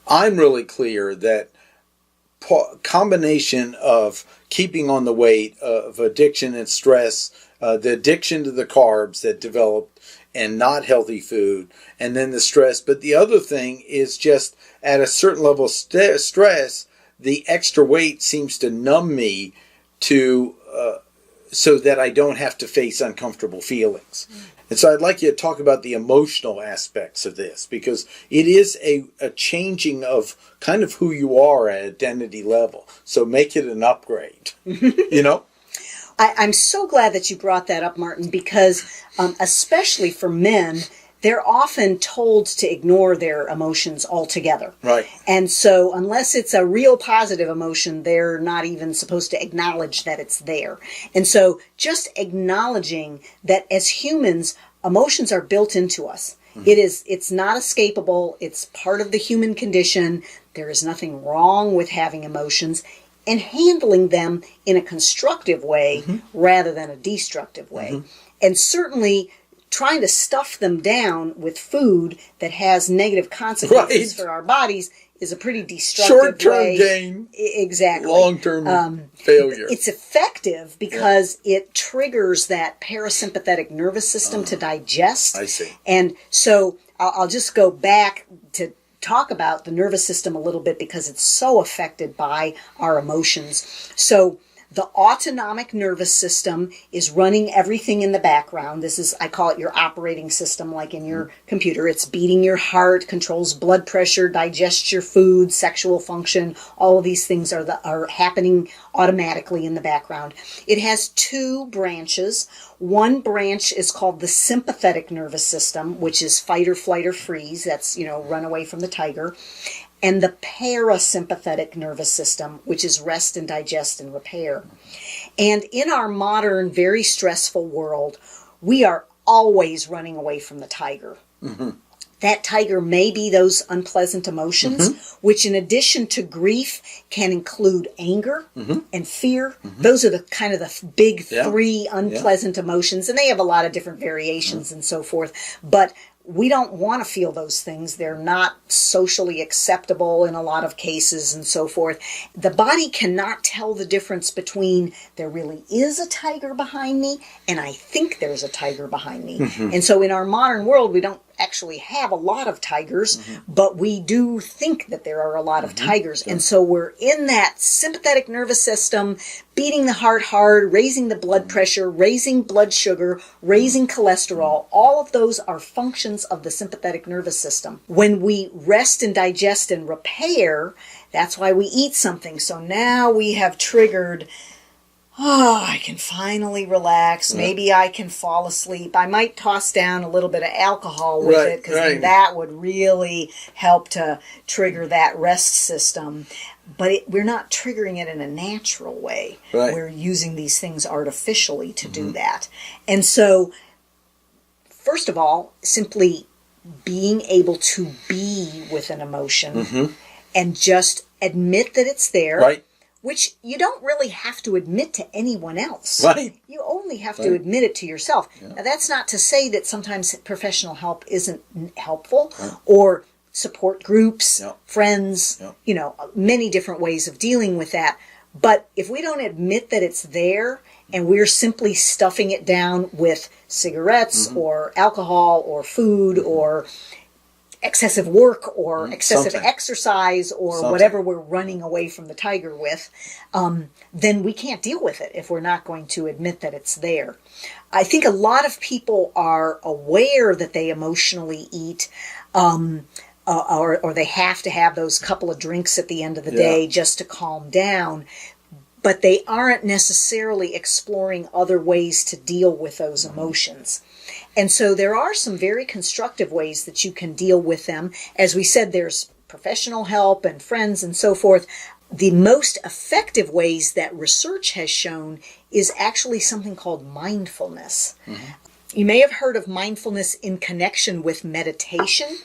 I'm really clear that combination of keeping on the weight, of addiction and stress, the addiction to the carbs that developed and not healthy food, and then the stress. But the other thing is just at a certain level of stress, the extra weight seems to numb me to so that I don't have to face uncomfortable feelings. And so I'd like you to talk about the emotional aspects of this, because it is a changing of kind of who you are at identity level. So make it an upgrade, you know? I'm so glad that you brought that up, Martin, because especially for men, they're often told to ignore their emotions altogether. Right. And so unless it's a real positive emotion, they're not even supposed to acknowledge that it's there. And so just acknowledging that as humans, emotions are built into us. It's not escapable. It's part of the human condition. There is nothing wrong with having emotions, and handling them in a constructive way rather than a destructive way. And certainly trying to stuff them down with food that has negative consequences for our bodies is a pretty destructive short-term gain. Exactly. Long-term failure. It's effective because it triggers that parasympathetic nervous system to digest. I see. And so I'll just go back to talk about the nervous system a little bit because it's so affected by our emotions. So the autonomic nervous system is running everything in the background. This is, I call it your operating system, like in your computer. It's beating your heart, controls blood pressure, digests your food, sexual function. All of these things are happening automatically in the background. It has two branches. One branch is called the sympathetic nervous system, which is fight or flight or freeze. That's, run away from the tiger. And the parasympathetic nervous system, which is rest and digest and repair. And in our modern, very stressful world, we are always running away from the tiger. That tiger may be those unpleasant emotions, which in addition to grief can include anger and fear. Those are the kind of the big three unpleasant emotions, and they have a lot of different variations and so forth. But we don't want to feel those things. They're not socially acceptable in a lot of cases and so forth. The body cannot tell the difference between there really is a tiger behind me and I think there's a tiger behind me. And so in our modern world, we don't actually have a lot of tigers, but we do think that there are a lot of tigers. And so we're in that sympathetic nervous system, beating the heart hard, raising the blood pressure, raising blood sugar, raising cholesterol. All of those are functions of the sympathetic nervous system. When we rest and digest and repair, that's why we eat something. So now we have triggered, I can finally relax. Maybe I can fall asleep. I might toss down a little bit of alcohol with it because that would really help to trigger that rest system. But we're not triggering it in a natural way. We're using these things artificially to do that. And so, first of all, simply being able to be with an emotion and just admit that it's there. Which you don't really have to admit to anyone else. You only have to admit it to yourself. Now, that's not to say that sometimes professional help isn't helpful, or support groups, friends, many different ways of dealing with that. But if we don't admit that it's there and we're simply stuffing it down with cigarettes or alcohol or food or excessive work or excessive exercise or whatever we're running away from the tiger with, then we can't deal with it if we're not going to admit that it's there. I think a lot of people are aware that they emotionally eat, or they have to have those couple of drinks at the end of the day just to calm down, but they aren't necessarily exploring other ways to deal with those emotions. And so there are some very constructive ways that you can deal with them. As we said, there's professional help and friends and so forth. The most effective ways that research has shown is actually something called mindfulness. You may have heard of mindfulness in connection with meditation.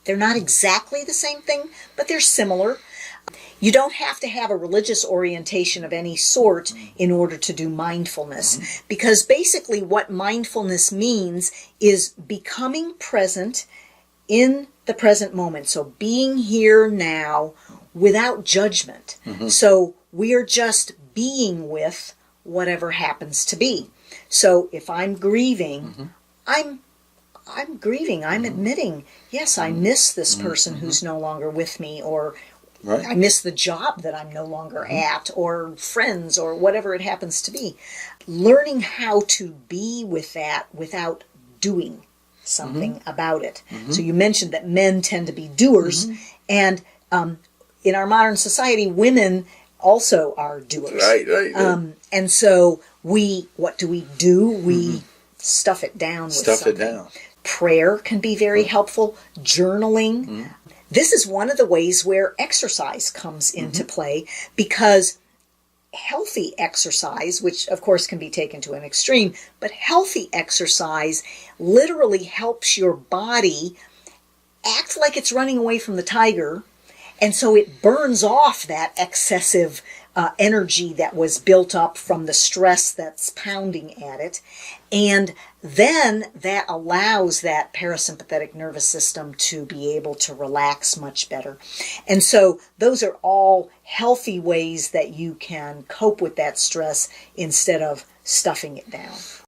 They're not exactly the same thing, but they're similar. You don't have to have a religious orientation of any sort in order to do mindfulness, because basically what mindfulness means is becoming present in the present moment. So being here now without judgment. So we're just being with whatever happens to be. So if I'm grieving, I'm grieving. I'm admitting, yes, I miss this person who's no longer with me, or I miss the job that I'm no longer at, or friends, or whatever it happens to be. Learning how to be with that without doing something about it. So you mentioned that men tend to be doers, and in our modern society, women also are doers. Right. And so what do? We stuff it down with something. Prayer can be very helpful. Journaling. This is one of the ways where exercise comes into play, because healthy exercise, which of course can be taken to an extreme, but healthy exercise literally helps your body act like it's running away from the tiger. And so it burns off that excessive energy that was built up from the stress that's pounding at it. And then that allows that parasympathetic nervous system to be able to relax much better. And so those are all healthy ways that you can cope with that stress instead of stuffing it down.